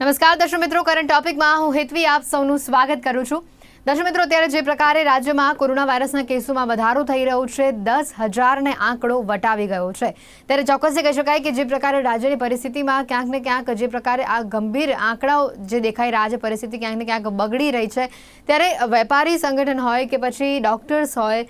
નમસ્કાર દર્શક મિત્રો, કરંટ ટોપિકમાં હું હેતવી આપ સૌનું સ્વાગત કરું છું. દર્શક મિત્રો, અત્યારે જે પ્રકારે રાજ્યમાં કોરોના વાયરસના કેસોમાં વધારો થઈ રહ્યો છે, 10,000ને આંકડો વટાવી ગયો છે, ત્યારે ચોક્કસથી કહી શકાય કે જે પ્રકારે રાજ્યની પરિસ્થિતિમાં ક્યાંક ને ક્યાંક જે પ્રકારે આ ગંભીર આંકડાઓ જે દેખાઈ રહ્યા છે, પરિસ્થિતિ ક્યાંક ને ક્યાંક બગડી રહી છે, ત્યારે વેપારી સંગઠન હોય કે પછી ડોક્ટર્સ હોય,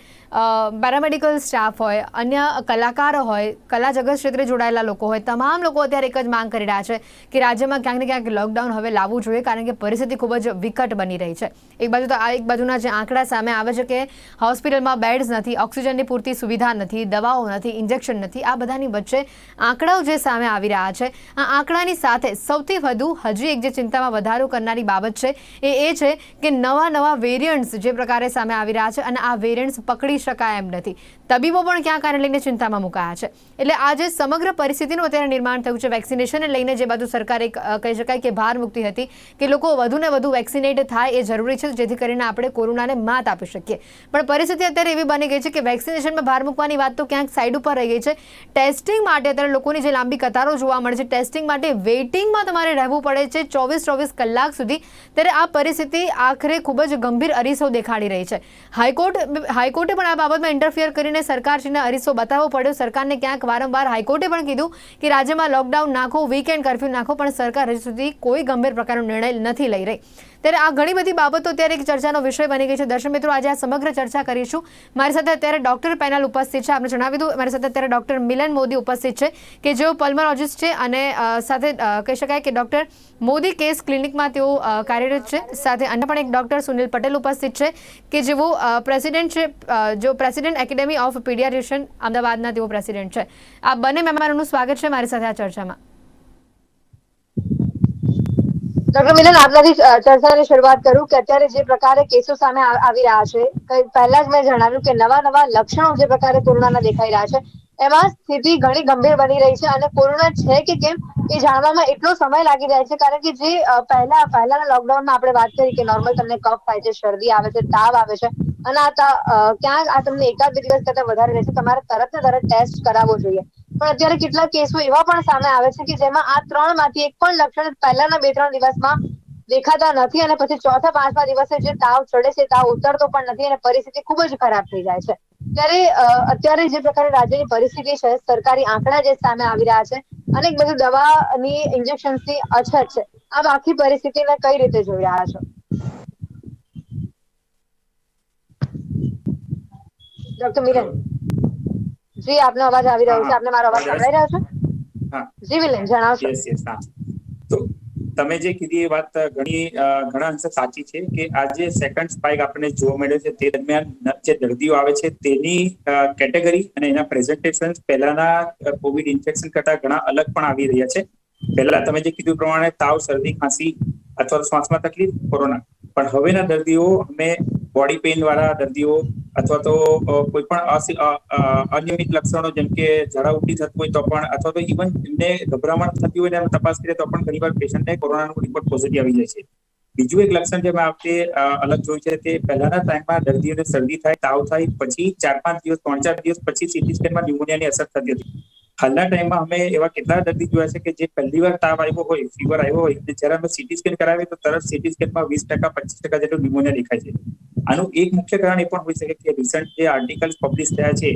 પેરામેડિકલ સ્ટાફ હોય, અન્ય કલાકારો હોય, કલા જગત ક્ષેત્રે જોડાયેલા લોકો હોય, તમામ લોકો અત્યારે એક જ માંગ કરી રહ્યા છે કે રાજ્યમાં ક્યાંક ને ક્યાંક લોકડાઉન હવે લાવવું જોઈએ, કારણ કે પરિસ્થિતિ ખૂબ જ વિકટ બની રહી છે. એક બાજુના જે આંકડા સામે આવે છે કે હોસ્પિટલમાં બેડ્સ નથી, ઓક્સિજનની પૂરતી સુવિધા નથી, દવાઓ નથી, ઇન્જેક્શન નથી, આ બધાની વચ્ચે આંકડાઓ જે સામે આવી રહ્યા છે, આ આંકડાની સાથે સૌથી વધુ હજી એક જે ચિંતામાં વધારો કરનારી બાબત છે એ છે કે નવા વેરિયન્ટ્સ જે પ્રકારે સામે આવી રહ્યા છે અને આ વેરિયન્ટ્સ પકડી શકાય એમ નથી. તબીબો પણ ક્યાંક આને લઈને ચિંતામાં મુકાયા છે. એટલે આ જે સમગ્ર પરિસ્થિતિનું અત્યારે નિર્માણ થયું છે, વેક્સિનેશનને લઈને જે બાજુ સરકારે કહી શકાય કે ભાર મૂકતી હતી કે લોકો વધુને વધુ વેક્સિનેટ થાય એ જરૂરી છે, જેથી કરીને આપણે કોરોનાને માત આપી શકીએ. પણ પરિસ્થિતિ અત્યારે એવી બની ગઈ છે કે વેક્સિનેશનમાં ભાર મૂકવાની વાત તો ક્યાંક સાઈડ ઉપર રહી ગઈ છે. ટેસ્ટિંગ માટે અત્યારે લોકોની જે લાંબી કતારો જોવા મળે છે, ટેસ્ટિંગ માટે વેઇટિંગમાં તમારે રહેવું પડે છે 24 કલાક સુધી. ત્યારે આ પરિસ્થિતિ આખરે ખૂબ જ ગંભીર અરીસો દેખાડી રહી છે. હાઈકોર્ટે પણ આ બાબતમાં ઇન્ટરફિયર કરીને સરકારશ્રીને અરીસો બતાવવો પડ્યો. સરકારને ક્યાંક વારંવાર હાઈકોર્ટે પણ કીધું કે રાજ્યમાં લોકડાઉન નાખો, વીકેન્ડ કર્ફ્યુ નાખો, પણ સરકાર હજી સુધી કોઈ ગંભીર પ્રકારનો નિર્ણય નથી લઈ રહી. ત્યારે આ ઘણી બધી બાબતો અત્યારે એક ચર્ચાનો વિષય બની ગઈ છે. દર્શક મિત્રો, આજે આ સમગ્ર ચર્ચા કરીશું. મારી સાથે અત્યારે ડોક્ટર પેનલ ઉપસ્થિત છે. આપણે જણાવી દઉં, મારી સાથે અત્યારે ડોક્ટર મિલન મોદી ઉપસ્થિત છે કે જેઓ પલ્મોનોલોજીસ્ટ છે અને સાથે કહી શકાય કે ડોક્ટર મોદી કેસ ક્લિનિકમાં તેઓ કાર્યરત છે. સાથે અન્ય પણ એક ડોક્ટર સુનિલ પટેલ ઉપસ્થિત છે કે જેઓ પ્રેસિડેન્ટ છે, જો પ્રેસિડેન્ટ એકેડેમી ઓફ પીડિયાટ્રિશિયન અમદાવાદના તેઓ પ્રેસિડેન્ટ છે. આ બંને મહેમાનોનું સ્વાગત છે મારી સાથે આ ચર્ચામાં. ડોક્ટર મિલન, આપનાથી ચર્ચાની શરૂઆત કરું કે અત્યારે જે પ્રકારે કેસો સામે આવી રહ્યા છે, પહેલા જ મેં જણાવ્યું કે નવા લક્ષણો જે પ્રકારે કોરોનાના દેખાઈ રહ્યા છે, એમાં સ્થિતિ ઘણી ગંભીર બની રહી છે અને કોરોના છે કે કેમ એ જાણવામાં એટલો સમય લાગી જાય છે. કારણ કે જે પહેલાના લોકડાઉનમાં આપણે વાત કરી કે નોર્મલ તમને કફ થાય છે, શરદી આવે છે, તાવ આવે છે અને ક્યાંક આ તમને એકાદ બે દિવસ કરતા વધારે રહેશે, તમારે તરત ને તરત ટેસ્ટ કરાવવો જોઈએ. પણ અત્યારે કેટલાક કેસો એવા પણ સામે આવે છે કે જેમાં આ ત્રણમાંથી એક પણ લક્ષણ પહેલાના 2-3 દિવસમાં દેખાતા નથી અને પછી ચોથા પાંચમા દિવસે જે તાવ ચડે છે, તાવ ઉતરતો પણ નથી અને પરિસ્થિતિ ખૂબ જ ખરાબ થઈ જાય છે. ત્યારે અત્યારે જે પ્રકારે રાજ્યની પરિસ્થિતિ છે, સરકારી આંકડા જે સામે આવી રહ્યા છે, અનેક બધી દવાની ઇન્જેક્શન્સની અછત છે, આપ આખી પરિસ્થિતિને કઈ રીતે જોઈ રહ્યા છો? ડોક્ટર મિલન જી, આપનો અવાજ આવી રહ્યો છે. આપને મારો અવાજ સંભળાઈ રહ્યો છે? જી મિલન, જણાવશો. તો તમે જે કીધી એ વાત ઘણા અંશે સાચી છે કે આ જે સેકન્ડ સ્પાઇક આપણને જોવા મળ્યો છે, તે દરમિયાન જે દર્દીઓ આવે છે તેની કેટેગરી અને એના પ્રેઝન્ટેશન પહેલાના કોવિડ ઇન્ફેક્શન કરતા ઘણા અલગ પણ આવી રહ્યા છે. પહેલા તમે જે કીધું પ્રમાણે તાવ, શરદી, ખાંસી અથવા શ્વાસમાં તકલીફ, કોરોના. પણ હવેના દર્દીઓ અમે બોડી પેઇન વાળા દર્દીઓ અથવા તો કોઈ પણ અનિયમિત લક્ષણો જેમ કે ઝાડા ઉલટી થતું હોય તો પણ, અથવા તો ઇવન એમને ગભરામણ થતી હોય ને તપાસ કરીએ તો પણ ઘણીવાર પેશન્ટને કોરોનાનો રિપોર્ટ પોઝિટિવ આવી જાય છે. બીજું એક લક્ષણ જે આપણે અલગ જોયું છે તે પહેલાના ટાઈમમાં દર્દીઓને શરદી થાય, તાવ થાય, પછી 4-5 દિવસ, 3-4 દિવસ પછી સીટી સ્કેનમાં ન્યુમોનિયાની અસર થતી હતી. હાલના ટાઈમમાં અમે એવા કેટલા દર્દી જોયા છે કે જે પહેલી વાર તાવ આવ્યો હોય, ફીવર આવ્યો હોય, અને જ્યારે અમે સીટી સ્કેન કરાવીએ તો તરત સીટી સ્કેનમાં 20%, 25% જેટલું ન્યુમોનિયા દેખાય છે. આનું એક મુખ્ય કારણ એ પણ હોઈ શકે કે રિસન્ટ જે આર્ટિકલ્સ પબ્લિશ થયા છે,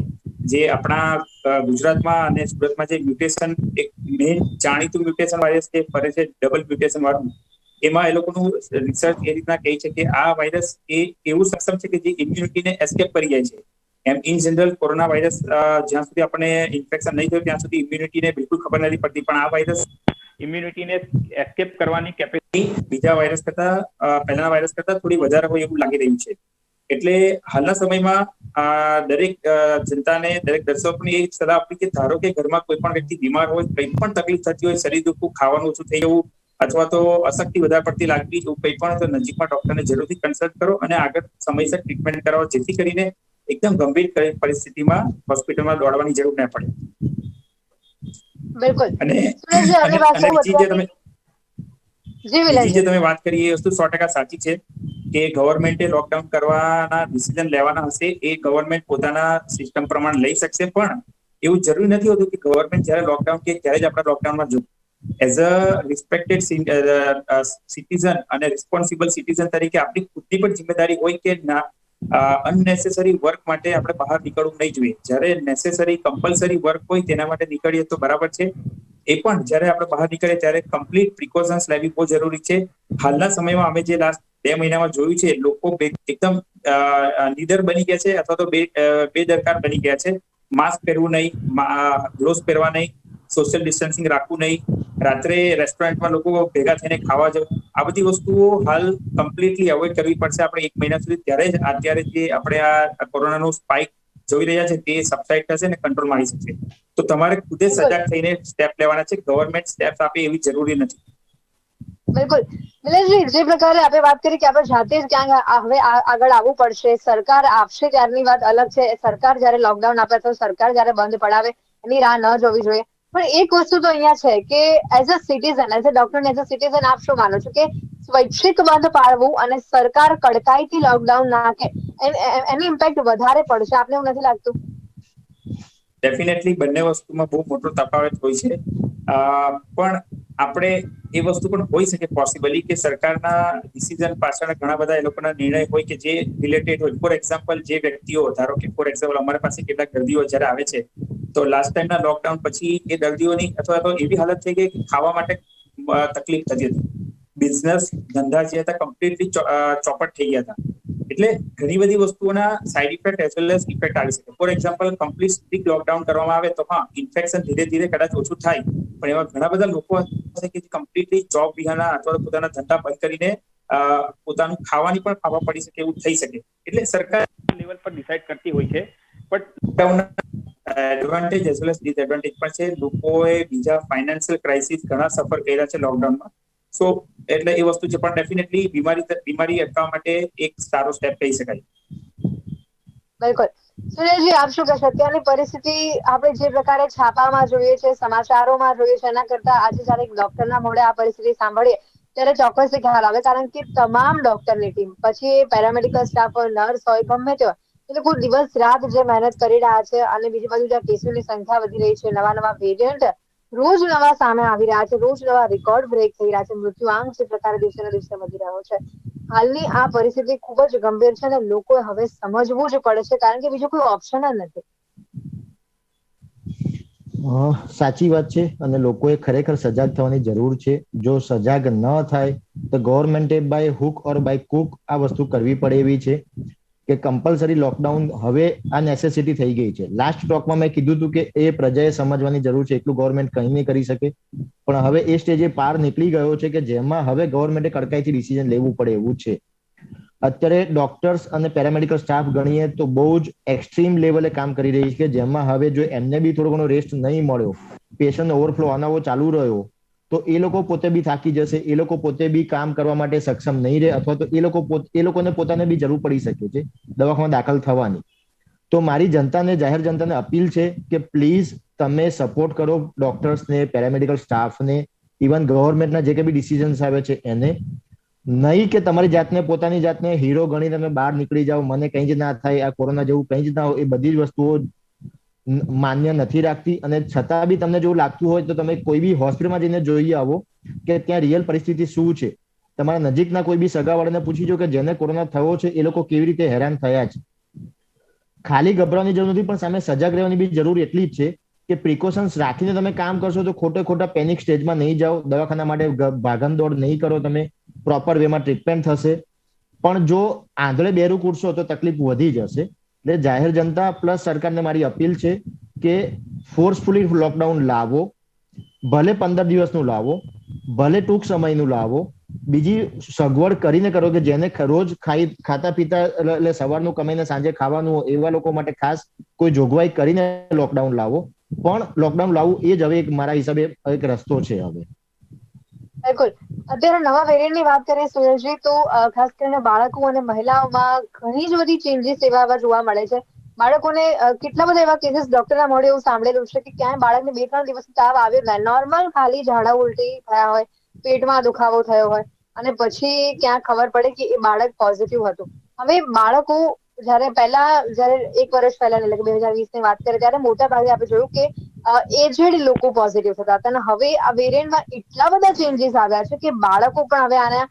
જે આપણા ગુજરાતમાં અને સુરતમાં જે મ્યુટેશન, એક મેઇન જાણીતું મ્યુટેશન વાયરસ જે ફરે છે, ડબલ મ્યુટેશન વાળું, એમાં એ લોકોનું રિસર્ચ એ રીતના કહે છે કે આ વાયરસ એ એવું સક્ષમ છે કે જે ઇમ્યુનિટીને એસ્કેપ કરી જાય છે. એમ ઇન જનરલ કોરોના વાયરસ જ્યાં સુધી આપણને ઇન્ફેક્શન નહીં થયું ત્યાં સુધી ઇમ્યુનિટીને બિલકુલ ખબર નથી પડતી, પણ આ વાયરસ ઇમ્યુનિટીને એસ્કેપ કરવાની કેપેસિટી બીજા વાયરસ કરતા, પહેલાના વાયરસ કરતા થોડી વધારે હોય એવું લાગી રહ્યું છે. એટલે હાલના સમયમાં દરેક જનતાને, દરેક દર્શકોને એ સલાહ આપવી કે ધારો કે ઘરમાં કોઈ પણ વ્યક્તિ બીમાર હોય, કંઈ પણ તકલીફ થતી હોય, શરીર દુખવું, ખાવાનું ઓછું થઈ જવું અથવા તો અશક્તિ વધારે પડતી લાગવી, એવું કંઈ પણ, તો નજીકમાં ડોક્ટરને જરૂરથી કન્સલ્ટ કરો અને આગળ સમયસર ટ્રીટમેન્ટ કરાવો, જેથી કરીને એકદમ ગંભીર પરિસ્થિતિમાં હોસ્પિટલમાં દોડવાની જરૂર ના પડે. બિલકુલ. અને સુરેશજી, અને આપની વાત અને કહું અત્યારની. જી બીજી જે મિલનજી. તમે વાત કરી એ વસ્તુ 100% સાચી છે કે ગવર્મેન્ટે લોકડાઉન કરવાના ડિસિઝન લેવાના હશે, એ ગવર્મેન્ટ પોતાના સિસ્ટમ પ્રમાણે લઈ શકશે, પણ એવું જરૂરી નથી હોતું કે ગવર્મેન્ટ જ્યારે લોકડાઉન કે ત્યારે જ આપણે લોકડાઉનમાં જવું. એઝ અ રિસ્પેક્ટેડ સિટીઝન અને રિસ્પોન્સિબલ સિટીઝન તરીકે આપણી ખુદની પણ જિમ્મેદારી હોય કે ના અનનેસેસરી વર્ક માટે આપણે બહાર નીકળવું નહીં જોઈએ. જ્યારે નેસેસરી કમ્પલસરી વર્ક હોય તેના માટે નીકળીએ તો બરાબર છે. એ પણ જ્યારે આપણે બહાર નીકળીએ ત્યારે કમ્પ્લીટ પ્રિકોશન્સ લેવી બહુ જરૂરી છે. હાલના સમયમાં અમે જે લાસ્ટ 2 મહિનામાં જોયું છે, લોકો એકદમ નીડર બની ગયા છે અથવા તો બેદરકાર બની ગયા છે. માસ્ક પહેરવું નહીં, ગ્લોવ્સ પહેરવા નહીં, સોશિયલ ડિસ્ટન્સિંગ રાખવું નહીં, રાત્રે રેસ્ટોરન્ટમાં લોકો ભેગા થઈને ખાવા જવું, આ બધી વસ્તુઓ હાલ કમ્પ્લીટલી અવોઇડ કરવી પડશે આપણે 1 મહિના સુધી. ત્યારે જ અત્યારે જે આપણે આ કોરોનાનો સ્પાઇક જોઈ રહ્યા છે તે સબસાઇડ થશે અને કંટ્રોલમાં આવી શકશે. તો તમારે ખુદે સજાગ થઈને સ્ટેપ લેવાના છે. ગવર્મેન્ટ સ્ટેપ આપે એવી જરૂરી નથી. બિલકુલ. નિલેશજી, જે પ્રકારે આપણે વાત કરી કે આપણે જાતે જ ક્યાંક હવે આગળ આવવું પડશે, સરકાર આપશે ત્યારની વાત અલગ છે. સરકાર જયારે લોકડાઉન આપે તો સરકાર જયારે બંધ પડાવે એની રાહ ન જોવી જોઈએ. પણ એક વસ્તુ તો અહીંયા છે કે as a citizen, as a doctor, as a citizen આપ શું માનો છો કે સ્વૈચ્છિક બંધ પાડવું અને સરકાર કડકાઈથી લોકડાઉન નાખે એની ઇમ્પેક્ટ વધારે પડશે? આપને એવું નથી લાગતું? ડેફિનેટલી બંને વસ્તુમાં બહુ મોટો તફાવત હોય છે. પણ આપણે એ વસ્તુ પણ હોઈ શકે પોસિબલી કે સરકારના ડિસિઝન પાછળ ઘણા બધા એ લોકોના નિર્ણય હોય કે જે રિલેટેડ હોય. ફોર એક્ઝામ્પલ, જે વ્યક્તિઓ, ધારો કે ફોર એક્ઝામ્પલ અમારી પાસે કેટલાક દર્દીઓ જ્યારે આવે છે તો લાસ્ટ ટાઈમના લોકડાઉન પછી એ દર્દીઓની અથવા તો એવી હાલત થઈ ગઈ કે ખાવા માટે તકલીફ થતી હતી. બિઝનેસ, ધંધા જે હતા કમ્પ્લીટલી ચોપટ થઈ ગયા હતા. એટલે ઘણી બધી વસ્તુઓના side effect as well as effect આવી શકે. For example, complete strict lockdown કરવામાં આવે તો હા, ઇન્ફેક્શન ધીરે ધીરે કદાચ ઓછું થાય, પણ એવા ઘણા બધા લોકો હશે કે કમ્પ્લીટલી જોબ વિહાના અથવા પોતાના ધંધા બંધ કરીને પોતાનું ખાવાની પણ ખાવા પડી શકે એવું થઈ શકે. એટલે સરકાર લેવલ પર ડિસાઇડ કરતી હોય છે. પણ advantage as well as disadvantage પણ છે. લોકોએ બીજા ફાઇનાન્શિયલ ક્રાઇસિસ ઘણા સફર કર્યા છે લોકડાઉનમાં. સો એટલે એ વસ્તુ છે. પણ ડેફિનેટલી બીમારી અટકાવવા માટે એક સારો સ્ટેપ કહી શકાય. બિલકુલ. સુનિલજી, આપ શું કહેશો? અત્યારની પરિસ્થિતિ આપણે જે પ્રકારે છાપામાં જોઈએ છે, સમાચારોમાં જોઈએ છે, એના કરતા આજે જયારે એક ડોક્ટરના મોઢે આ પરિસ્થિતિ સાંભળીએ ત્યારે ચોક્કસથી ખ્યાલ આવે. કારણ કે તમામ ડોક્ટરની ટીમ, પછી પેરામેડિકલ સ્ટાફ હોય, નર્સ હોય, ગમે તે હોય, એ લોકો દિવસ રાત જે મહેનત કરી રહ્યા છે અને બીજી બાજુ જ્યાં કેસોની સંખ્યા વધી રહી છે, નવા નવા વેરિયન્ટ રોજ નવા સામે આવી રહ્યા છે, રોજ નવા રેકોર્ડ બ્રેક થઈ રહ્યા છે, મૃત્યુઆંક જે પ્રકારે દિવસે ને દિવસે વધી રહ્યો છે, હાલની આ પરિસ્થિતિ ખૂબ જ ગંભીર છે અને લોકોએ હવે સમજવું જ પડે છે. કારણ કે બીજો કોઈ ઓપ્શન જ નથી. સાચી વાત છે અને લોકોએ ખરેખર સજાગ થવાની જરૂર છે. જો સજાગ ન થાય તો ગવર્મેન્ટે બાય હુક ઓર બાય કુક આ વસ્તુ કરવી પડે એવી છે કે કમ્પલસરી લોકડાઉન હવે આ નેસેસિટી થઈ ગઈ છે. લાસ્ટ ટોકમાં મેં કીધું હતું કે એ પ્રજાએ સમજવાની જરૂર છે, એટલું ગવર્મેન્ટ કંઈ નહીં કરી શકે. પણ હવે એ સ્ટેજે પાર નીકળી ગયો છે કે જેમાં હવે ગવર્મેન્ટે કડકાઈથી ડિસિઝન લેવું પડે એવું છે. અત્યારે ડોક્ટર્સ અને પેરામેડિકલ સ્ટાફ ગણીએ તો બહુ જ એક્સ્ટ્રીમ લેવલે કામ કરી રહી છે, જેમાં હવે જો એમને બી થોડો ઘણો રેસ્ટ નહીં મળ્યો, પેશન્ટ ઓવરફ્લો આનાવો ચાલુ રહ્યો તો એ લોકો પોતે બી થાકી જશે, એ લોકો પોતે બી કામ કરવા માટે સક્ષમ નહીં રહે અથવા તો એ લોકોને પોતાને બી જરૂર પડી શકે છે દવાખામાં દાખલ થવાની. તો મારી જનતાને, જાહેર જનતાને અપીલ છે કે પ્લીઝ તમે સપોર્ટ કરો ડોક્ટર્સને, પેરામેડિકલ સ્ટાફને, ઇવન ગવર્મેન્ટના જે કંઈ બી ડિસિઝન્સ આવે છે એને. નહીં કે તમારી જાતને, પોતાની જાતને હીરો ગણી તમે બહાર નીકળી જાઓ, મને કંઈ જ ના થાય, આ કોરોના જેવું કંઈ જ ના હોય, એ બધી જ વસ્તુઓ માન્ય નથી રાખતી. અને છતાં બી તમને જેવું લાગતું હોય તો તમે કોઈ બી હોસ્પિટલમાં જઈને જોઈ આવો કે ત્યાં રિયલ પરિસ્થિતિ શું છે. તમારા નજીકના કોઈ બી સગાવાળાને પૂછી જો કે જેને કોરોના થયો છે એ લોકો કેવી રીતે હેરાન થયા છે. ખાલી ગભરાવાની જરૂર નથી, પણ સામે સજાગ રહેવાની બી જરૂર એટલી જ છે કે પ્રિકોશન્સ રાખીને તમે કામ કરશો તો ખોટા પેનિક સ્ટેજમાં નહીં જાઓ, દવાખાના માટે ભાગમ દોડ નહીં કરો, તમે પ્રોપર વેમાં ટ્રીટમેન્ટ થશે. પણ જો આંધળે બેરું કૂટશો તો તકલીફ વધી જશે. એટલે જાહેર જનતા પ્લસ સરકારને મારી અપીલ છે કે ફોર્સફુલી લોકડાઉન લાવો, ભલે 15 દિવસનું લાવો, ભલે ટૂંક સમયનું લાવો, બીજી સગવડ કરીને કરો કે જેને રોજ ખાતા પીતા એટલે સવારનું કમાઈને સાંજે ખાવાનું એવા લોકો માટે ખાસ કોઈ જોગવાઈ કરીને લોકડાઉન લાવો. પણ લોકડાઉન લાવવું એ જ હવે મારા હિસાબે એક રસ્તો છે હવે. બિલકુલ. અત્યારે નવા વેરિયન્ટની વાત કરીએ સુરેશજી, તો ખાસ કરીને બાળકો અને મહિલાઓમાં ઘણી જ બધી ચેન્જીસ એવા જોવા મળે છે. બાળકોને કેટલા બધા એવા કેસીસ ડોક્ટરના મોઢે એવું સાંભળેલું છે કે ક્યાંય બાળકને 2-3 દિવસ તાવ આવ્યો જ ના, નોર્મલ ખાલી ઝાડા ઉલટી થયા હોય, પેટમાં દુખાવો થયો હોય અને પછી ક્યાં ખબર પડે કે એ બાળક પોઝિટિવ હતું. હવે બાળકો જયારે 1 વર્ષ પહેલા એટલે કે 2020 ની વાત કરીએ ત્યારે મોટા ભાગે આપણે જોયું કે એજેડ લોકો પોઝિટિવ થતા હતા, અને હવે આ વેરિયન્ટમાં એટલા બધા ચેન્જીસ આવ્યા છે કે બાળકો પણ હવે આના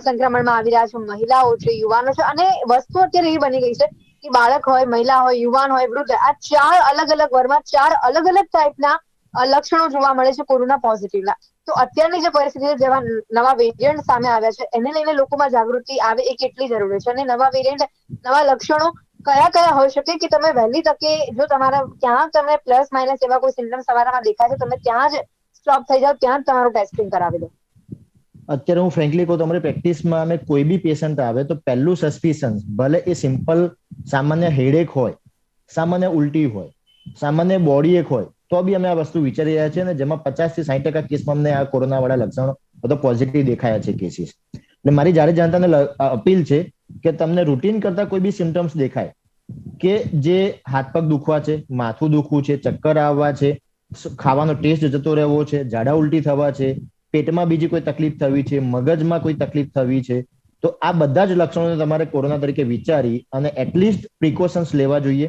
સંક્રમણમાં આવી રહ્યા છે, મહિલાઓ છે, યુવાનો છે, અને વસ્તુ અત્યારે એવી બની ગઈ છે કે બાળક હોય, મહિલા હોય, યુવાન હોય, વૃદ્ધ, આ 4 અલગ અલગ વર્ગમાં 4 અલગ અલગ ટાઈપના લક્ષણો જોવા મળે છે કોરોના પોઝિટિવના. તો અત્યારની જે પરિસ્થિતિ છે, જેવા નવા વેરિયન્ટ સામે આવ્યા છે, એને લઈને લોકોમાં જાગૃતિ આવે એ કેટલી જરૂરી છે, અને નવા વેરિયન્ટ, નવા લક્ષણો કયા કયા હોઈ શકે કે તમે વહેલી તકે, જો તમારા ક્યાં તમને પ્લસ માઇનસ એવા કોઈ સિમ્ટમ્સ તમારામાં દેખાય છે, તમે ત્યાં જ સ્ટોપ થઈ જાઓ, ત્યાં જ તમારું ટેસ્ટિંગ કરાવી દો. અત્યારે હું ફ્રેન્કલી કહું, તમારી પ્રેક્ટિસમાં અમે કોઈ બી પેશન્ટ આવે તો પહેલું સસ્પિશન, ભલે એ સિમ્પલ સામાન્ય હેડેક હોય, સામાન્ય ઉલટી હોય, સામાન્ય બોડી એક હોય, તો બી અમે આ વસ્તુ વિચારી રહ્યા છીએ, અને જેમાં 50 થી 60% કેસમાં અમને આ કોરોના વાળા લક્ષણો બધો પોઝિટિવ દેખાયા છે કેસીસ. એટલે મારી જ્યારે જનતાને અપીલ છે કે તમને રૂટીન કરતા કોઈ બી સિમ્ટમ્સ દેખાય, કે જે હાથ પગ દુખવા છે, માથું દુખવું છે, ચક્કર આવવા છે, ખાવાનો ટેસ્ટ જતો રહેવો છે, ઝાડા ઉલટી થવા છે, પેટમાં બીજી કોઈ તકલીફ થવી છે, મગજમાં કોઈ તકલીફ થવી છે, તો આ બધા જ લક્ષણોને તમારે કોરોના તરીકે વિચારી અને એટલીસ્ટ પ્રિકોશન્સ લેવા જોઈએ.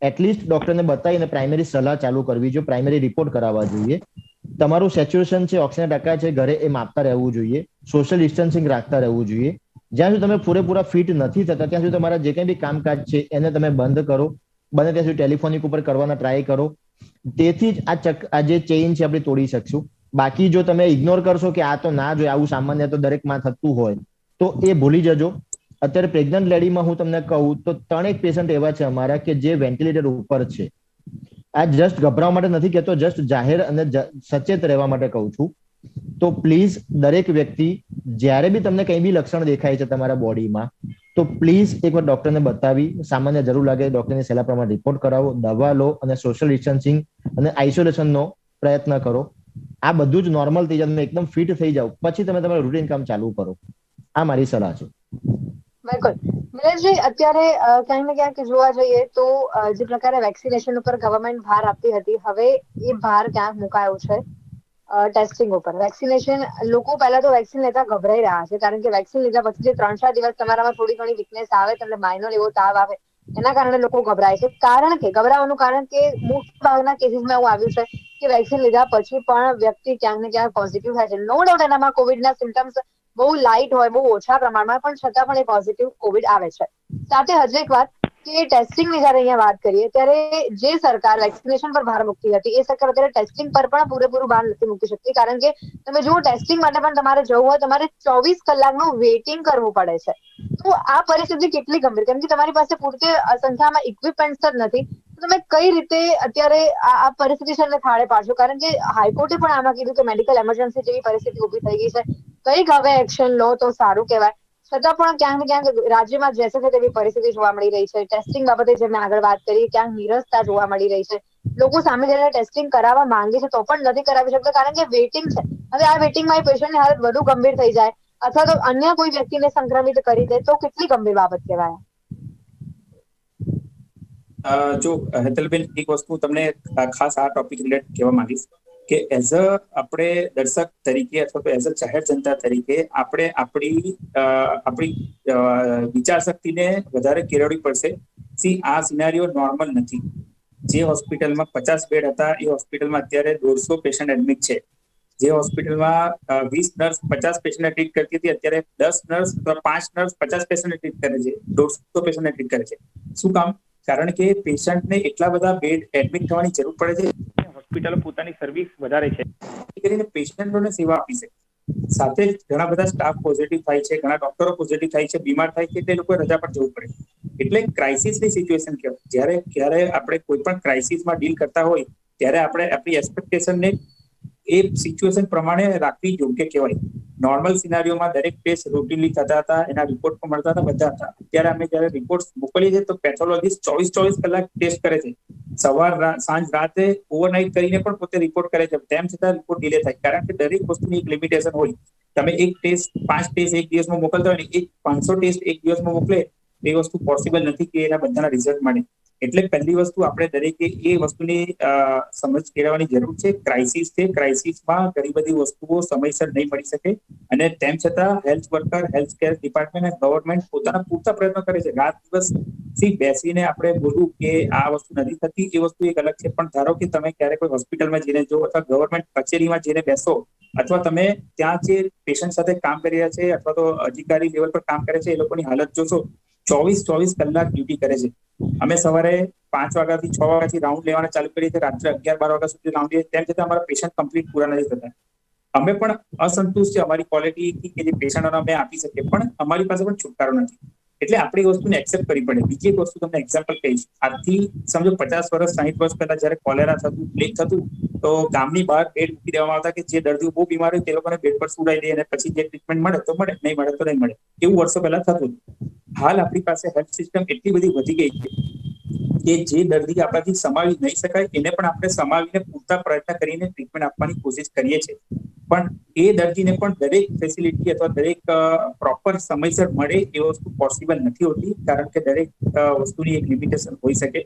એટલીસ્ટ ડોક્ટરને બતાવીને પ્રાઇમરી સલાહ ચાલુ કરવી જોઈએ, પ્રાઇમરી રિપોર્ટ કરાવવા જોઈએ. તમારું સેચ્યુરેશન છે, ઓક્સિજન ટકા છે ઘરે, એ માપતા રહેવું જોઈએ. સોશિયલ ડિસ્ટન્સિંગ રાખતા રહેવું જોઈએ. જ્યાં સુધી તમે પૂરેપૂરા ફિટ નથી થતા ત્યાં સુધી તમારા જે કંઈ બી કામકાજ છે એને તમે બંધ કરો. બને ત્યાં સુધી ટેલિફોનિક ઉપર કરવાના ટ્રાય કરો. તેથી જ આ જે ચેઇન છે આપણે તોડી શકશું. બાકી જો તમે ઇગ્નોર કરશો કે આ તો ના જોઈએ, આવું સામાન્ય તો દરેકમાં થતું હોય, તો એ ભૂલી જજો. અત્યારે પ્રેગ્નન્ટ લેડીમાં હું તમને કહું તો 3 પેશન્ટ એવા છે અમારા કે જે વેન્ટિલેટર ઉપર છે. આ જસ્ટ ગભરાવા માટે નથી કહેતો, જસ્ટ જાહેર અને સચેત રહેવા માટે કહું છું. તો પ્લીઝ દરેક વ્યક્તિ, જ્યારે બી તમને કંઈ બી લક્ષણ દેખાય છે તમારા બોડીમાં, તો પ્લીઝ એકવાર ડોક્ટરને બતાવી, સામાન્ય જરૂર લાગે ડોક્ટરની સલાહ પ્રમાણે રિપોર્ટ કરાવો, દવા લો અને સોશિયલ ડિસ્ટન્સિંગ અને આઇસોલેશનનો પ્રયત્ન કરો. આ બધું જ નોર્મલ થઈ જાય, તમે એકદમ ફિટ થઈ જાઓ, પછી તમે તમારું રૂટીન કામ ચાલુ કરો. આ મારી સલાહ છે. બિલકુલ. મિલેશજી, અત્યારે ક્યાંક ને ક્યાંક જોવા જઈએ તો જે પ્રકારે વેક્સિનેશન ઉપર ગવર્મેન્ટ ભાર આપતી હતી, હવે એ ભાર ક્યાંક મુકાયો છે ટેસ્ટિંગ ઉપર. વેક્સિનેશન, લોકો પહેલા તો વેક્સિન લેતા ગભરાઈ રહ્યા છે, કારણ કે વેક્સિન લીધા પછી જે 3-4 દિવસ તમારામાં થોડી ઘણી વીકનેસ આવે, તમને માઇનર એવો તાવ આવે, એના કારણે લોકો ગભરાય છે. કારણ કે ગભરાવાનું કારણ કે મોટા ભાગના કેસીસમાં એવું આવ્યું છે કે વેક્સિન લીધા પછી પણ વ્યક્તિ ક્યાંક ને ક્યાંક પોઝિટિવ થાય છે. નો ડાઉટ એનામાં કોવિડના સિમ્ટમ્સ બહુ લાઇટ હોય, બહુ ઓછા પ્રમાણમાં, પણ છતાં પણ એ પોઝિટિવ કોવિડ આવે છે. સાથે હજુ એક વાત કે ટેસ્ટિંગની જયારે અહીંયા વાત કરીએ ત્યારે જે સરકાર વેક્સિનેશન પર ભાર મૂકતી હતી, એ સરકાર અત્યારે ટેસ્ટિંગ પર પણ પૂરેપૂરું ભાર નથી મૂકી શકતી, કારણ કે તમે જુઓ, ટેસ્ટિંગ માટે પણ તમારે જવું હોય, તમારે 24 કલાકનું વેઇટિંગ કરવું પડે છે. તો આ પરિસ્થિતિ કેટલી ગંભીર, કેમ કે તમારી પાસે પૂરતી સંખ્યામાં ઇક્વિપમેન્ટ્સ જ નથી. તો તમે કઈ રીતે અત્યારે આ પરિસ્થિતિ છે એને થાળે પાડશો? કારણ કે હાઈકોર્ટે પણ આમાં કીધું કે મેડિકલ એમરજન્સી જેવી પરિસ્થિતિ ઊભી થઈ ગઈ છે, કંઈક હવે એક્શન લો તો સારું કહેવાય. છતાં પણ ક્યાંક ને ક્યાંક રાજ્યમાં જેસે છે તેવી પરિસ્થિતિ જોવા મળી રહી છે. ટેસ્ટિંગ બાબતે જે મેં આગળ વાત કરી, ક્યાંક નીરસતા જોવા મળી રહી છે. લોકો સામે જઈને ટેસ્ટિંગ કરાવવા માંગે છે તો પણ નથી કરાવી શકતા, કારણ કે વેઇટિંગ છે. હવે આ વેઇટિંગમાં એ પેશન્ટની હાલત વધુ ગંભીર થઈ જાય, અથવા તો અન્ય કોઈ વ્યક્તિને સંક્રમિત કરી દે, તો કેટલી ગંભીર બાબત કહેવાય. જો હેતલબેન, એક વસ્તુ તમને ખાસ આ ટોપિક રિલેટ કહેવા માંગીશ કે એઝ અ આપણે દર્શક તરીકે અથવા તો એઝ અ જાહેર જનતા તરીકે આપણે આપણી વિચાર શક્તિને વધારે કેળવવી પડશે. આ સિનારીઓ નોર્મલ નથી. જે હોસ્પિટલમાં 50 બેડ હતા, એ હોસ્પિટલમાં અત્યારે 150 પેશન્ટ એડમિટ છે. જે હોસ્પિટલમાં 20 નર્સ 50 પેશન્ટને ટ્રીટ કરતી હતી, અત્યારે 10 નર્સ અથવા 5 નર્સ 50 પેશન્ટને ટ્રીટ કરે છે, 150 પેશન્ટને ટ્રીટ કરે છે. શું કામ? કારણ કે પેશન્ટને એટલા બધા બેડ એડમિટ થવાની જરૂર પડે છે, હોસ્પિટલો પોતાની સર્વિસ વધારે છે, કરીને પેશન્ટોને સેવા આપી શકે. સાથે જ ઘણા બધા સ્ટાફ પોઝિટિવ થાય છે, ઘણા ડોક્ટરો પોઝિટિવ થાય છે, બીમાર થાય છે, તે લોકોએ રજા પર જવું પડે. એટલે ક્રાઇસિસની સિચ્યુએશન કહેવાય. જ્યારે આપણે કોઈ પણ ક્રાઇસિસમાં ડીલ કરતા હોય, ત્યારે આપણે આપણી એક્સપેક્ટેશનને એ સિચ્યુએશન પ્રમાણે રાખવી યોગ્ય કહેવાય. નોર્મલ સિનારીઓમાં દરેક ટેસ્ટ રૂટીનલી થતા હતા, એના રિપોર્ટ પણ મળતા હતા, બધા હતા. અત્યારે અમે જયારે રિપોર્ટ મોકલીએ છીએ તો પેથોલોજીસ્ટ 24 કલાક ટેસ્ટ કરે છે. સવાર સાંજ રાતે ઓવરનાઇટ કરીને પણ પોતે રિપોર્ટ કરે છે, તેમ છતાં રિપોર્ટ ડિલે થાય, કારણ કે દરેક વસ્તુની એક લિમિટેશન હોય. તમે એક ટેસ્ટ 5 ટેસ્ટ એક દિવસમાં મોકલતા હોય ને, એક 500 ટેસ્ટ એક દિવસમાં મોકલે, એ વસ્તુ પોસિબલ નથી કે એના બધાના રિઝલ્ટ મળે. એટલે પહેલી વસ્તુ આપણે દરેકે એ વસ્તુની સમજ કેળવવાની જરૂર છે. ક્રાઇસિસ છે, ક્રાઇસિસમાં ઘણી બધી વસ્તુઓ સમયસર નહીં મળી શકે અને તેમ છતાં health worker, health care department અને ગવર્મેન્ટ પોતાના પૂરતા પ્રયત્નો કરે છે. રાત દિવસ બેસીને આપણે બોલવું કે આ વસ્તુ નથી થતી એ વસ્તુ એક અલગ છે, પણ ધારો કે તમે ક્યારે કોઈ હોસ્પિટલમાં જઈને જો અથવા ગવર્મેન્ટ કચેરીમાં જઈને બેસો અથવા તમે ત્યાં જે પેશન્ટ સાથે કામ કરી રહ્યા છે અથવા તો અધિકારી લેવલ પર કામ કરે છે એ લોકોની હાલત જોશો, 24 કલાક ડ્યુટી કરે છે. અમે સવારે 5 વાગ્યાથી 6 વાગ્યાથી રાઉન્ડ લેવાના ચાલુ કરીએ છીએ, રાત્રે 11-12 વાગ્યા સુધી રાઉન્ડ લઈએ, તેમ છતાં અમારા પેશન્ટ કમ્પ્લીટ પૂરા નથી થતા. અમે પણ અસંતુષ્ટ છે અમારી ક્વોલિટીથી કે જે પેશન્ટોને અમે આપી શકીએ, પણ અમારી પાસે પણ છુટકારો નથી. એટલે આપણે એ વસ્તુને એક્સેપ્ટ કરવી પડે. બીજી એક વસ્તુ તમને એક્ઝામ્પલ કહીશ. આજથી સમજો 50 વર્ષ 60 વર્ષ પહેલા જયારે કોલેરા થતું, પ્લેગ થતું, તો ગામની બહાર બેડ મૂકી દેવામાં આવતા કે જે દર્દીઓ બહુ બીમાર હોય તે લોકોને બેડ પર સુવડાવી દે અને પછી જે ટ્રીટમેન્ટ મળે તો મળે, નહીં મળે તો નહીં મળે. એવું વર્ષો પહેલા થતું. હાલ આપણી પાસે હેલ્થ સિસ્ટમ એટલી બધી વધી ગઈ છે કે જે દર્દી આપણાથી સમાવી નહીં શકાય એને પણ આપણે સમાવીને પૂરતા પ્રયત્ન કરીને ટ્રીટમેન્ટ આપવાની કોશિશ કરીએ છીએ. પણ એ દર્દીને પણ દરેક ફેસિલિટી અથવા દરેક પ્રોપર સમયસર મળે એ વસ્તુ પોસિબલ નથી હોતી, કારણ કે દરેક વસ્તુની એક લિમિટેશન હોઈ શકે.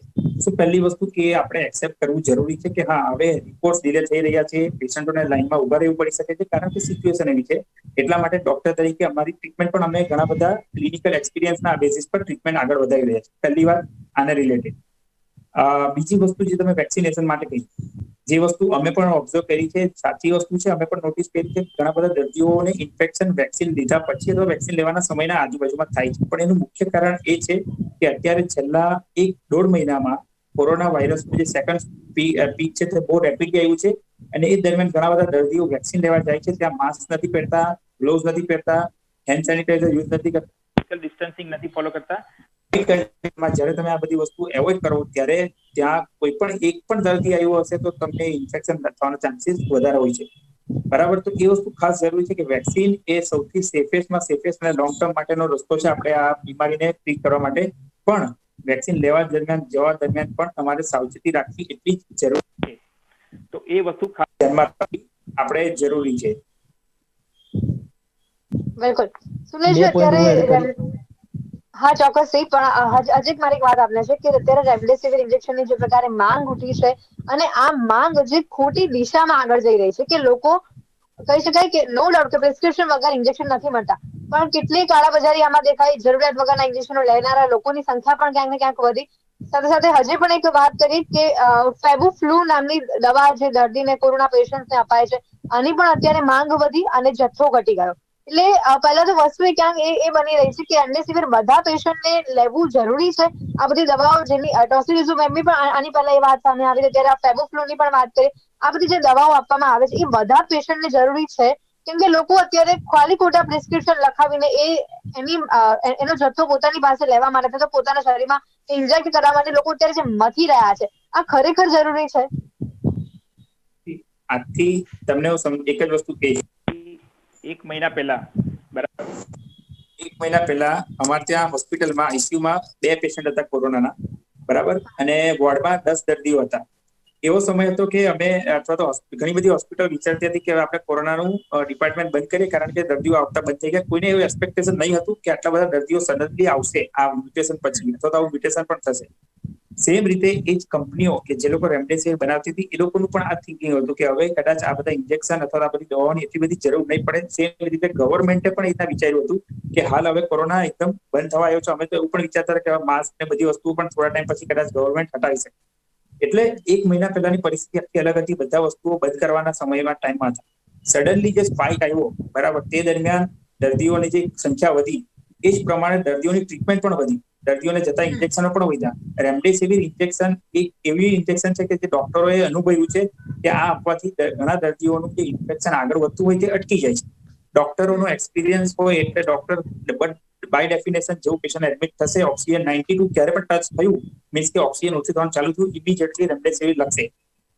પહેલી વસ્તુ કે આપણે એક્સેપ્ટ કરવું જરૂરી છે કે હા, હવે રિપોર્ટ ડિલે થઈ રહ્યા છે, પેશન્ટોને લાઈનમાં ઉભા રહેવું પડી શકે છે કારણ કે સિચ્યુએશન એવી છે. એટલા માટે ડોક્ટર તરીકે અમારી ટ્રીટમેન્ટ પણ અમે ઘણા બધા ક્લિનિકલ એક્સપિરિયન્સના બેસિસ પર ટ્રીટમેન્ટ આગળ વધારી રહ્યા છે. પહેલી વાત આને રિલેટેડ. બીજી વસ્તુ જે તમે વેક્સિનેશન માટે કહી, જે વસ્તુ અમે પણ ઓબ્ઝર્વ કરી છે, સાચી વસ્તુ છે, અમે પણ નોટિસ કરી છે, ઘણા બધા દર્દીઓને ઇન્ફેક્શન વેક્સિન લીધા પછી અથવા વેક્સિન લેવાના સમયના આજુબાજુમાં થાય છે. પણ એનું મુખ્ય કારણ એ છે કે અત્યારે છેલ્લા 1-1.5 મહિનામાં કોરોના વાયરસનું જે સેકન્ડ પીક છે તે બહુ રેપિડલી આવ્યું છે અને એ દરમિયાન ઘણા બધા દર્દીઓ વેક્સિન લેવા જાય છે, ત્યાં માસ્ક નથી પહેરતા, ગ્લોવ્સ નથી પહેરતા, હેન્ડ સેનિટાઈઝર યુઝ નથી કરતા, સોશિયલ ડિસ્ટન્સિંગ નથી ફોલો કરતા. જ્યારે તમે આ બધી વસ્તુ એવોઇડ કરો ત્યારે ત્યાં કોઈ પણ એક પણ દર્દી આવ્યો હશે તો તમને ઇન્ફેક્શન થવાનો ચાન્સીસ વધારે હોય છે. બરાબર. તો એ વસ્તુ ખાસ જરૂરી છે કે વેક્સિન એ સૌથી સેફેસ્ટ અને લોંગ ટર્મ માટેનો રસ્તો છે આપણે આ બીમારીને ટ્રીટ કરવા માટે. પણ વેક્સિન લેવા દરમિયાન, જવા દરમિયાન પણ તમારે સાવચેતી રાખવી એટલી જ જરૂરી છે. તો એ વસ્તુ ખાસ ધ્યાનમાં રાખવી આપણે જરૂરી છે. બિલકુલ. બે સુલેશજી, પોઈન્ટ હું એડ અત્યારે કરું. હા, ચોક્કસથી. પણ હજી મારી એક વાત આપને છે કે અત્યારે રેમડેસિવિર ઇન્જેક્શનની જે પ્રકારે માંગ ઉઠી છે અને આ માંગ જે ખોટી દિશામાં આગળ જઈ રહી છે કે લોકો કહી શકાય કે નો ડાઉટ કે પ્રિસ્ક્રિપ્શન વગર ઇન્જેક્શન નથી મળતા, પણ કેટલી કાળાબજારી આમાં દેખાઈ, જરૂરિયાત વગરના ઇન્જેક્શનો લેનારા લોકોની સંખ્યા પણ ક્યાંક ને ક્યાંક વધી. સાથે સાથે હજી પણ એક વાત કરી કે ફેબુફ્લુ નામની દવા જે દર્દીને, કોરોના પેશન્ટને અપાય છે, આની પણ અત્યારે માંગ વધી અને જથ્થો ઘટી ગયો. એટલે પહેલા તો વસ્તુ એ ક્યાંક એ બની રહી છે કે રેમડેસિવિર બધા પેશન્ટને લેવું જરૂરી છે. આ બધી દવાઓ જેની ટોસિલિઝુમેબની પણ આની પહેલા એ વાત સામે આવી હતી, ત્યારે આ ફેબુફ્લુની પણ વાત કરી. આ બધી જે દવાઓ આપવામાં આવે છે એ બધા પેશન્ટને જરૂરી છે, કેમ કે લોકો અત્યારે ખાલી ખોટા પ્રિસ્ક્રિપ્શન લખાવીને એનો જથ્થો પોતાની પાસે લેવા માટે અથવા પોતાના શરીરમાં ઇન્જેક્ટ કરવા માટે લોકો અત્યારે જે મથી રહ્યા છે, આ ખરેખર જરૂરી છે? આજથી તમને એક જ વસ્તુ કહીશ. 1 મહિના પહેલા, બરાબર, 1 મહિના પહેલા અમારે ત્યાં હોસ્પિટલમાં આઈસીયુમાં 2 પેશન્ટ હતા કોરોનાના, બરાબર, અને વોર્ડમાં 10 દર્દીઓ હતા. એવો સમય હતો કે અમે અથવા તો ઘણી બધી હોસ્પિટલ વિચારતી હતી કે આપણે કોરોનાનું ડિપાર્ટમેન્ટ બંધ કરીએ, કારણ કે દર્દીઓ આવતા બંધ થઈ ગયા. કોઈને એવું એક્સપેક્ટેશન નહીં હતું કે આટલા બધા દર્દીઓ સડનલી આવશે આ મ્યુટેશન પછી, અથવા તો આવું મ્યુટેશન પણ થશે. સેમ રીતે એ જ કંપનીઓ કે જે લોકો રેમડેસિવિર બનાવતી હતી એ લોકોનું પણ આ થિંકિંગ હતું કે હવે કદાચ આ બધા ઇન્જેક્શન અથવા આ બધી દવાઓની એટલી બધી જરૂર નહીં પડે. સેમ રીતે ગવર્મેન્ટે પણ એ વિચાર્યું હતું કે હાલ હવે કોરોના એકદમ બંધ થવા આવ્યો છે. અમે તો એવું પણ વિચારતા હતા કે માસ્ક ને બધી વસ્તુઓ પણ થોડા ટાઈમ પછી કદાચ ગવર્મેન્ટ હટાવી શકે. એટલે 1 મહિના પહેલાની પરિસ્થિતિ આખી અલગ હતી. બધા વસ્તુઓ બંધ કરવાના સમયમાં ટાઈમમાં હતા. સડનલી જે સ્પાઇક આવ્યો, બરાબર, તે દરમિયાન દર્દીઓની જે સંખ્યા વધી એ જ પ્રમાણે દર્દીઓની ટ્રીટમેન્ટ પણ વધી, દર્દીઓને જતા ઇન્જેક્શનો પણ વધ્યા. રેમડેસિવિર ઇન્જેક્શન એક એવી ઇન્જેક્શન છે કે જે ડોક્ટરોએ અનુભવ્યું છે કે આ આપવાથી ઘણા દર્દીઓનું જે ઇન્ફેક્શન આગળ વધતું હોય તે અટકી જાય છે. ડોક્ટરોનો એક્સપિરિયન્સ હોય એટલે ડોક્ટર બાય ડેફિનેશન જેવું પેશન્ટ એડમિટ થશે, ઓક્સિજન 92 ક્યારે પણ ટચ થયું, મીન્સ કે ઓક્સિજન ઓછું થવાનું ચાલુ થયું, ઇમિડિયેટલી રેમડેસિવિર લખશે.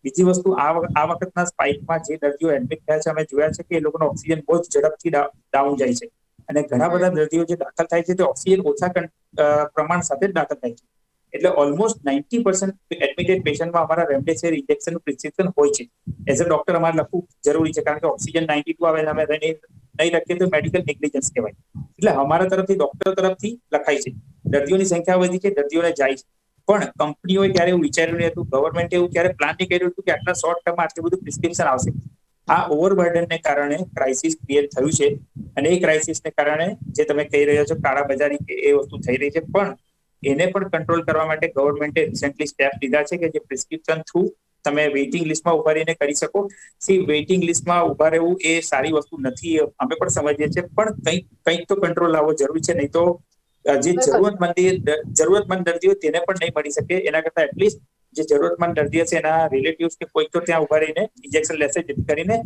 બીજી વસ્તુ, આ વખતના સ્પાઇકમાં જે દર્દીઓ એડમિટ થયા છે અમે જોયા છે કે એ લોકોનો ઓક્સિજન બહુ જ ઝડપથી ડાઉન જાય છે. અને ઘણા બધા દર્દીઓ જે દાખલ થાય છે તે ઓક્સિજન ઓછા પ્રમાણ સાથે જ દાખલ થાય છે. એટલે ઓલમોસ્ટ 90% એડમિટેડ પેશન્ટમાં અમારા રેમડેસિવિર ઇન્જેક્શનનું પ્રિસ્ક્રિપ્શન હોય છે. એઝ અ ડોક્ટર અમારે લખવું જરૂરી છે, કારણ કે ઓક્સિજન 92 આવે અમે નહીં લખીએ તો મેડિકલ નેગ્લિજન્સ કહેવાય. એટલે અમારા તરફથી, ડોક્ટરો તરફથી લખાય છે. દર્દીઓની સંખ્યા વધી છે, દર્દીઓને જાય છે. પણ કંપનીઓએ ક્યારે એવું વિચાર્યું નહીં હતું, ગવર્મેન્ટે એવું ક્યારે પ્લાન નહીં કર્યું હતું કે આટલા શોર્ટ ટર્મમાં આટલું બધું પ્રિસ્ક્રિપ્શન આવશે. આ ઓવરબર્ડનને કારણે ક્રાઇસિસ ક્રિએટ થયું છે, અને એ ક્રાઇસિસને કારણે જે તમે કહી રહ્યા છો કાળાબજારી કે એ વસ્તુ થઈ રહી છે, પણ એને પણ કંટ્રોલ કરવા માટે ગવર્મેન્ટે રિસેન્ટલી સ્ટેપ લીધા છે કે જે પ્રિસ્ક્રિપ્શન થ્રુ તમે વેઇટિંગ લિસ્ટમાં ઉભા રહીને કરી શકો. વેઇટિંગ લિસ્ટમાં ઉભા રહેવું એ સારી વસ્તુ નથી, અમે પણ સમજીએ છીએ, પણ કંઈક તો કંટ્રોલ લાવવો જરૂરી છે, નહીં તો જે જરૂરતમંદ દર્દીઓ તેને પણ નહીં મળી શકે. એના કરતા એટલીસ્ટ જે જરૂરતમંદ દર્દીઓ છે એના રિલેટિવ્સ કે કોઈક તો ત્યાં ઉભા રહીને ઇન્જેક્શન લેશે, જેથી કરીને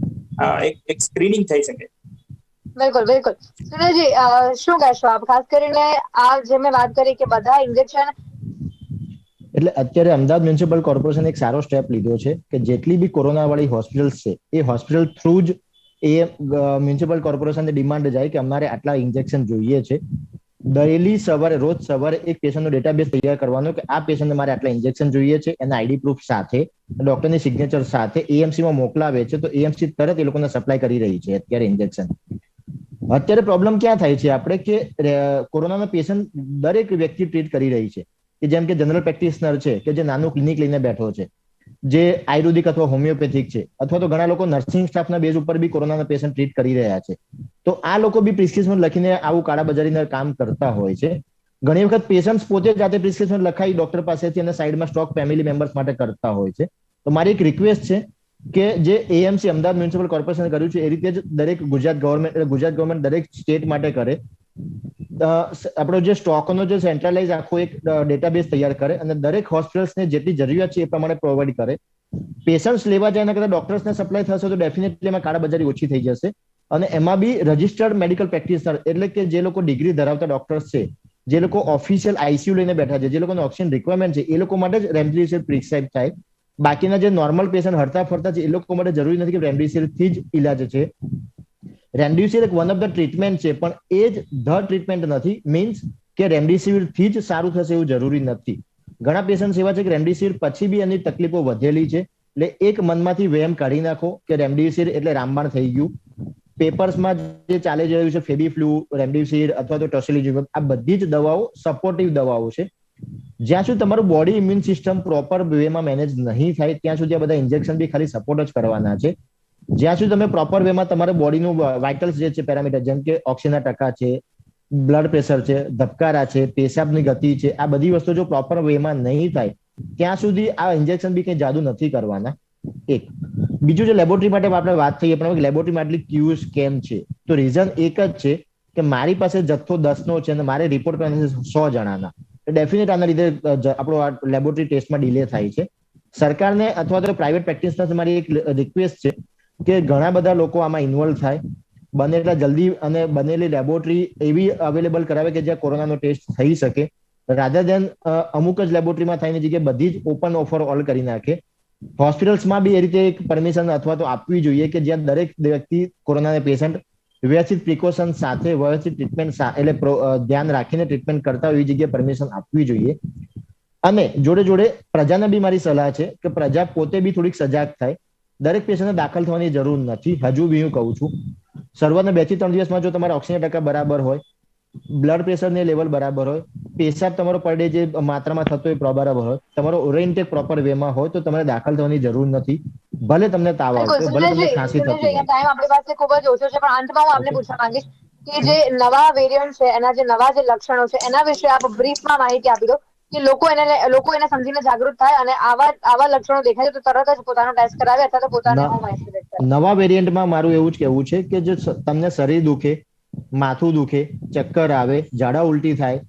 એક સ્ક્રીનિંગ થઈ શકે. બિલકુલ બિલકુલ. સુનિલજી, શું કહેશો આપ, ખાસ કરીને આ જે મેં વાત કરી કે બધા ઇન્જેક્શન? એટલે અત્યારે અમદાવાદ મ્યુનિસિપલ કોર્પોરેશન એક સારો સ્ટેપ લીધો છે કે જેટલી બી કોરોના વાળી હોસ્પિટલ્સ છે એ હોસ્પિટલ થ્રુ જ એ મ્યુનિસિપલ કોર્પોરેશનની ડિમાન્ડ જાય કે અમારે આટલા ઇન્જેક્શન જોઈએ છે. ડેલી સવારે રોજ સવારે એક પેશન્ટનો ડેટાબેઝ તૈયાર કરવાનો કે આ પેશન્ટને મારે આટલા ઇન્જેક્શન જોઈએ છે, એના આઈડી પ્રૂફ સાથે ડોક્ટરની સિગ્નેચર સાથે એએમસીમાં મોકલાવે છે, તો એએમસી તરત એ લોકોને સપ્લાય કરી રહી છે અત્યારે ઇન્જેક્શન. અત્યારે પ્રોબ્લેમ ક્યાં થાય છે આપણે કે કોરોનાના પેશન્ટ દરેક વ્યક્તિ ટ્રીટ કરી રહી છે, કે જેમ કે જનરલ પ્રેક્ટિશનર છે કે જે નાનું ક્લિનિક લઈને બેઠો છે, જે આયુર્વેદિક અથવા હોમિયોપેથિક છે, અથવા તો ઘણા લોકો નર્સિંગ સ્ટાફના બેઝ ઉપર બી કોરોનાના પેશન્ટ ટ્રીટ કરી રહ્યા છે. તો આ લોકો બી પ્રિસ્ક્રિપ્શન લખીને આવું કાળાબજારીના કામ કરતા હોય છે. ઘણી વખત પેશન્ટ પોતે જાતે પ્રિસ્ક્રિપ્શન લખાઈ ડોક્ટર પાસેથી અને સાઈડમાં સ્ટોક ફેમિલી મેમ્બર્સ માટે કરતા હોય છે. તો મારી એક રિક્વેસ્ટ છે કે જે એએમસી અમદાવાદ મ્યુનિસિપલ કોર્પોરેશન કર્યું છે એ રીતે જ દરેક ગુજરાત ગવર્મેન્ટ દરેક સ્ટેટ માટે કરે. આપણો જે સ્ટોકનો જે સેન્ટ્રલાઇઝ આખો એક ડેટાબેઝ તૈયાર કરે અને દરેક હોસ્પિટલ્સને જેટલી જરૂરિયાત છે એ પ્રમાણે પ્રોવાઈડ કરે. પેશન્ટ્સ લેવા જાય એના કરતા ડોક્ટર્સને સપ્લાય થશે તો ડેફિનેટલી એમાં કાળાબજારી ઓછી થઈ જશે. અને એમાં બી રજિસ્ટર્ડ મેડિકલ પ્રેક્ટિશનર એટલે કે જે લોકો ડિગ્રી ધરાવતા ડોક્ટર્સ છે, જે લોકો ઓફિશિયલ આઈસીયુ લઈને બેઠા છે, જે લોકોને ઓક્સિજન રિક્વાયરમેન્ટ છે, એ લોકો માટે જ રેમડેસિવિર પ્રિસ્ક્રાઇબ થાય. બાકીના જે નોર્મલ પેશન્ટ હરતા ફરતા છે એ લોકો માટે જરૂરી નથી કે રેમડેસિવિર થી જ ઇલાજ છે. રેમડેસિવિર એક વન ઓફ ધ ટ્રીટમેન્ટ છે, પણ એ જ ધ ટ્રીટમેન્ટ નથી. મીન્સ કે રેમડેસિવિર થી જ સારું થશે એવું જરૂરી નથી. ઘણા પેશન્ટ એવા છે કે રેમડેસિવિર પછી બી એની તકલીફો વધેલી છે, એટલે એક મનમાંથી વહેમ કાઢી નાખો કે રેમડેસિવિર એટલે રામબાણ થઈ ગયું. પેપર્સમાં જે ચાલે રહ્યું છે ફેબીફ્લુ, રેમડેસિવિર અથવા તો ટોસિલિઝુમેબ, આ બધી જ દવાઓ સપોર્ટિવ દવાઓ છે. જ્યાં સુધી તમારું બોડી ઇમ્યુન સિસ્ટમ પ્રોપર વેમાં મેનેજ નહીં થાય ત્યાં સુધી આ બધા ઇન્જેક્શન બી ખાલી સપોર્ટ જ કરવાના છે. જ્યાં સુધી તમે પ્રોપર વેમાં તમારા બોડીનું વાઇટલ્સ જે છે પેરામીટર, જેમ કે ઓક્સિજનના ટકા છે, બ્લડ પ્રેશર છે, ધબકારા છે, પેશાબની ગતિ છે, આ બધી વસ્તુ જો પ્રોપર વેમાં નહીં થાય ત્યાં સુધી આ ઇન્જેક્શન બી કંઈ જાદુ નથી કરવાના. એક બીજું, જે લેબોરેટરી માટે આપણે વાત થઈએ પણ લેબોરેટરીમાં આટલી ક્યુઝ કેમ છે, તો રીઝન એક જ છે કે મારી પાસે જથ્થો 10નો છે અને મારે રિપોર્ટ કરવાના છે 100 જણાના. ડેફિનેટ આના લીધે આપણો આ લેબોરેટરી ટેસ્ટમાં ડિલે થાય છે. સરકારને અથવા તો પ્રાઇવેટ પ્રેક્ટિશનર્સ મારી એક રિક્વેસ્ટ છે કે ઘણા બધા લોકો આમાં ઇન્વોલ્વ થાય, બને એટલા જલ્દી અને બનેલી લેબોરેટરી એવી અવેલેબલ કરાવે કે જ્યાં કોરોનાનો ટેસ્ટ થઈ શકે, રાધર દેન અમુક જ લેબોરેટરીમાં થઈને જગ્યાએ બધી જ ઓપન ઓફર ઓલ કરી નાખે. હોસ્પિટલ્સમાં બી એ રીતે એક પરમિશન અથવા તો આપવી જોઈએ કે જ્યાં દરેક વ્યક્તિ કોરોનાના પેશન્ટ વ્યવસ્થિત પ્રિકોશન સાથે વ્યવસ્થિત ટ્રીટમેન્ટ એટલે ધ્યાન રાખીને ટ્રીટમેન્ટ કરતા હોય એવી જગ્યાએ પરમિશન આપવી જોઈએ. અને જોડે જોડે પ્રજાને બી મારી સલાહ છે કે પ્રજા પોતે બી થોડીક સજાગ થાય. દરેક પેશન્ટને દાખલ થવાની જરૂર નથી. હજુ બી હું કહું છું, શરૂઆતના 2 થી 3 દિવસમાં જો તમારા ઓક્સિજન ટકા બરાબર હોય, બ્લડ પ્રેશરની લેવલ બરાબર હોય, પેશાબ તમારો પર ડે જે માત્રામાં થતો હોય બરાબર હોય, તમારો ઓરલ ઇન્ટેક પ્રોપર વેમાં હોય, તો તમારે દાખલ થવાની જરૂર નથી. ભલે તમને તાવ આવતો હોય, ભલે તમને ખાંસી થતી હોય. ટાઈમ આપણી પાસે ખૂબ જ ઓછો છે, પણ અંતમાં હું આપને ઓકે, પૂછવા માંગીશ કે જે નવા વેરિયન્ટ છે, એના જે નવા જે લક્ષણો છે, એના વિશે આપ બ્રીફમાં માહિતી આપી દો કે લોકો એને સમજીને જાગૃત થાય અને આવા લક્ષણો દેખાય તો તરત જ પોતાનો ટેસ્ટ કરાવે અથવા તો પોતાને હોમ આઇસોલેટ કરે. નવા વેરિયન્ટમાં મારું એવું જ કહેવું છે કે જો તમને શરીર દુખે, માથું દુખે, ચક્કર આવે, ઝાડા ઉલટી થાય,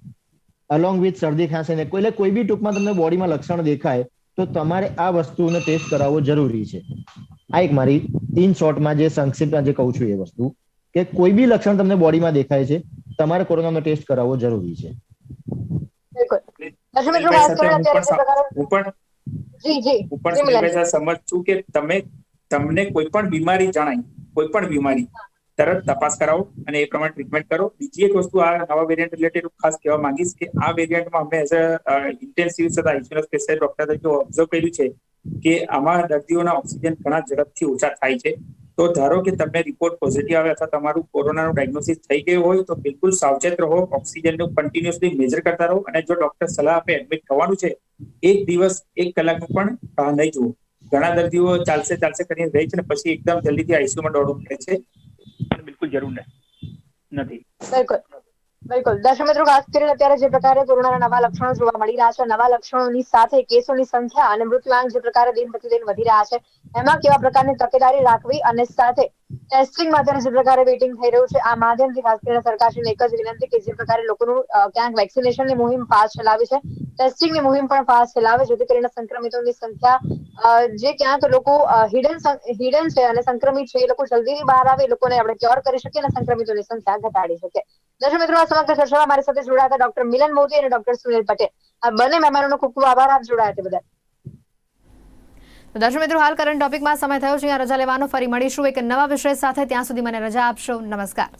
અલોંગ વિથ શરદી ખાંસી ને કોઈ બી ટૂંકમાં તમને બોડીમાં લક્ષણ દેખાય તો તમારે આ વસ્તુનો ટેસ્ટ કરાવવો જરૂરી છે. આ એક મારી ઇન શોર્ટમાં જે સંક્ષિપ્તમાં જે કહું છું એ વસ્તુ, કે કોઈ બી લક્ષણ તમને બોડીમાં દેખાય છે, તમારે કોરોનાનો ટેસ્ટ કરાવવો જરૂરી છે. બિલકુલ. દર્શક મિત્રો, સુનિલભાઈ ખાસ સાથે કરીને હું અત્યારે જે પ્રકારે પણ જી સુનિલભાઈ મિલનજી. સાથે સમજ છું કે તમને કોઈ પણ બીમારી જણાય, કોઈ પણ બીમારી, તરત તપાસ કરાવો અને એ પ્રમાણે ટ્રીટમેન્ટ કરો. બીજી એક વસ્તુ આ નવા વેરિયન્ટ રિલેટેડ ખાસ કહેવા માંગીશ કે આ વેરિયન્ટમાં અમે એઝ અ ઇન્ટેન્સિવ તથા આઈસીયુ સ્પેશિયાલિસ્ટ ડોક્ટર તરીકે ઓબ્ઝર્વ કર્યું છે કે આમાં દર્દીઓના ઓક્સિજન ઘણા ઝડપથી ઓછા થાય છે. તો ધારો કે તમને રિપોર્ટ પોઝિટિવ આવે અથવા તમારું કોરોનાનું ડાયગ્નોસિસ થઈ ગયું હોય તો બિલકુલ સાવચેત રહો, ઓક્સિજનનું કન્ટિન્યુઅસલી મેજર કરતા રહો, અને જો ડોક્ટર સલાહ આપે એડમિટ થવાનું છે, 1 દિવસ 1 કલાકનું પણ રાહ નહીં જુઓ. ઘણા દર્દીઓ ચાલશે કરીને રહે છે ને પછી એકદમ જલ્દીથી આઈસીયુમાં દોડવું પડે છે, પણ બિલકુલ જરૂર નથી. બિલકુલ દર્શક મિત્રો, ખાસ કરીને અત્યારે જે પ્રકારે કોરોનાના નવા લક્ષણો જોવા મળી રહ્યા છે, નવા લક્ષણોની સાથે કેસોની સંખ્યા અને મૃત્યુઆંક જે પ્રકારે દિન પ્રતિદિન વધી રહ્યા છે, એમાં કેવા પ્રકારની તકેદારી રાખવી અને સાથે ટેસ્ટિંગ માટે જે પ્રકારે વેઇટિંગ થઈ રહ્યું છે, આ માધ્યમથી ખાસ કરીને સરકારશ્રીને એક જ વિનંતી કે જે પ્રકારે લોકોનું ક્યાંક વેક્સિનેશનની મુહિમ ફાસ્ટ ચલાવી છે, ટેસ્ટિંગની મુહિમ પણ ફાસ્ટ ચલાવે, જેથી કરીને સંક્રમિતોની સંખ્યા જે ક્યાંક લોકો હિડન છે અને સંક્રમિત છે એ લોકો જલ્દીથી બહાર આવે, એ લોકોને આપણે ક્યોર કરી શકીએ અને સંક્રમિતોની સંખ્યા ઘટાડી શકીએ. દર્શક મિત્રો, આ સમગ્ર ચર્ચામાં મારી સાથે જોડાયા ડોક્ટર મિલન મોદી અને ડોક્ટર સુનિલ પટેલ. આ બંને મહેમાનોનો ખૂબ ખૂબ આભાર આપ જોડાયા તે બદલ. તો દર્શક મિત્રો, હાલ કરંટ ટોપિકમાં સમય થયો છે અહીંયા રજા લેવાનો. ફરી મળીશું એક નવા વિષય સાથે. ત્યાં સુધી મને રજા આપશો. નમસ્કાર.